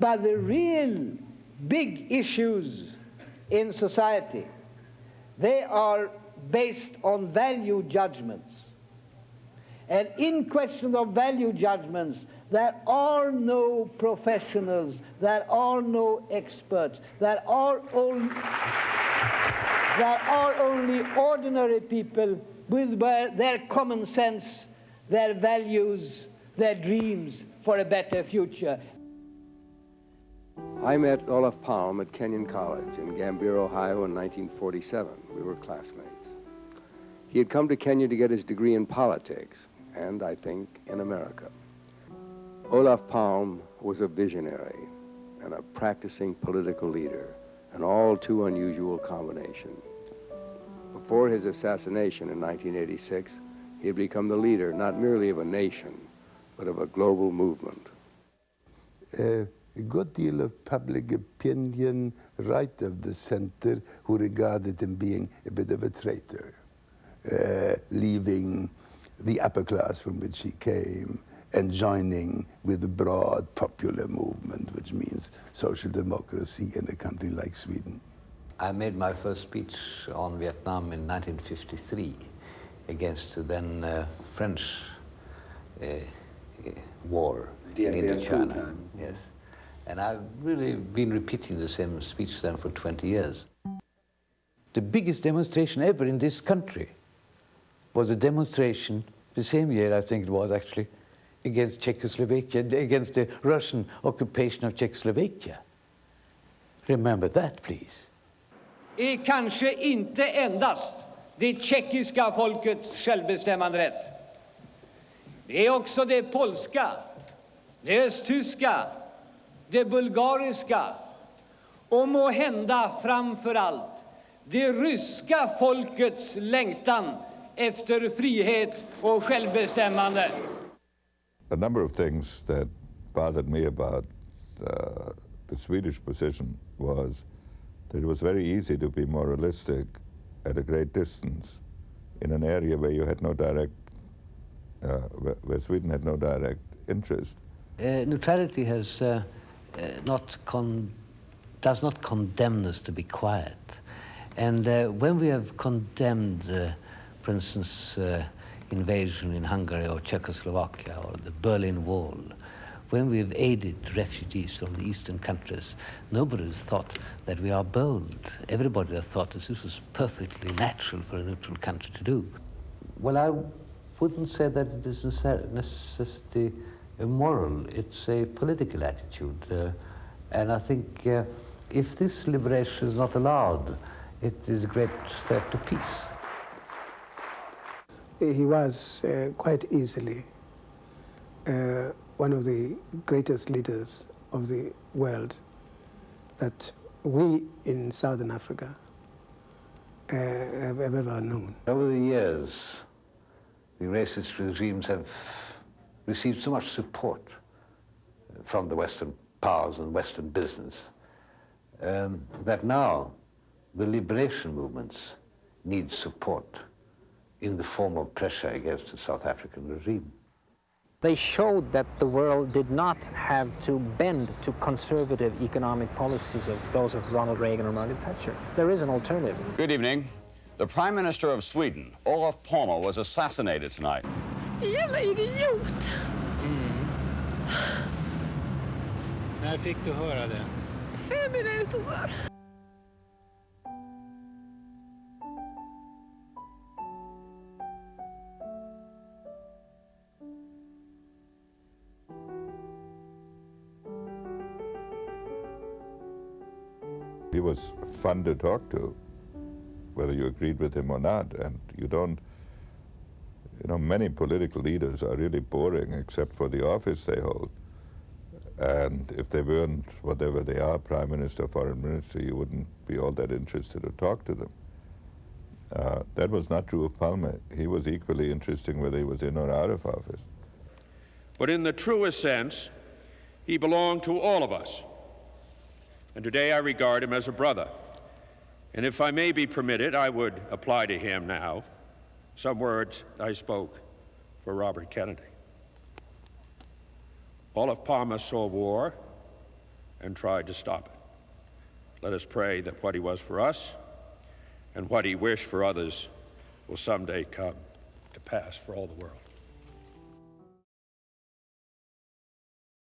But the real big issues in society, they are based on value judgments. And in question of value judgments, there are no professionals, there are no experts, there are only ordinary people with their common sense, their values, their dreams for a better future. I met Olof Palme at Kenyon College in Gambier, Ohio in 1947. We were classmates. He had come to Kenya to get his degree in politics, and I think in America. Olof Palme was a visionary and a practicing political leader, an all too unusual combination. Before his assassination in 1986, he had become the leader not merely of a nation, but of a global movement. A good deal of public opinion right of the center who regarded him being a bit of a traitor, leaving the upper class from which he came and joining with the broad popular movement, which means social democracy in a country like Sweden. I made my first speech on Vietnam in 1953 against the then French war in Indochina. Yes. And I've really been repeating the same speech then for 20 years. The biggest demonstration ever in this country was a demonstration, the same year I think it was actually, against Czechoslovakia, against the Russian occupation of Czechoslovakia. Remember that, please. Är kanske inte endast det tjeckiska folkets självbestämmanderätt. Det är också det polska, det östtyska, det bulgariska och måhända framför allt det ryska folkets längtan efter frihet och självbestämmande. A number of things that bothered me about the Swedish position was that it was very easy to be moralistic at a great distance in an area where you had no direct, where Sweden had no direct interest. Neutrality has does not condemn us to be quiet. And when we have condemned, for instance, invasion in Hungary or Czechoslovakia or the Berlin Wall, when we have aided refugees from the eastern countries, nobody has thought that we are bold. Everybody has thought that this was perfectly natural for a neutral country to do. Well, I wouldn't say that it is necessarily immoral. It's a political attitude. And I think if this liberation is not allowed, it is a great threat to peace. He was quite easily one of the greatest leaders of the world that we in Southern Africa have ever known. Over the years, the racist regimes have received so much support from the Western powers and Western business that now the liberation movements need support in the form of pressure against the South African regime. They showed that the world did not have to bend to conservative economic policies of those of Ronald Reagan or Margaret Thatcher. There is an alternative. Good evening. The Prime Minister of Sweden, Olof Palme, was assassinated tonight. Jävla idiot! När fick du höra det? 5 minuter sedan. He was fun to talk to, whether you agreed with him or not, and you don't, you know, many political leaders are really boring except for the office they hold. And if they weren't, whatever they are, prime minister, foreign minister, you wouldn't be all that interested to talk to them. That was not true of Palme. He was equally interesting whether he was in or out of office. But in the truest sense, he belonged to all of us. And today I regard him as a brother. And if I may be permitted, I would apply to him now some words I spoke for Robert Kennedy. Olof Palme saw war and tried to stop it. Let us pray that what he was for us and what he wished for others will someday come to pass for all the world.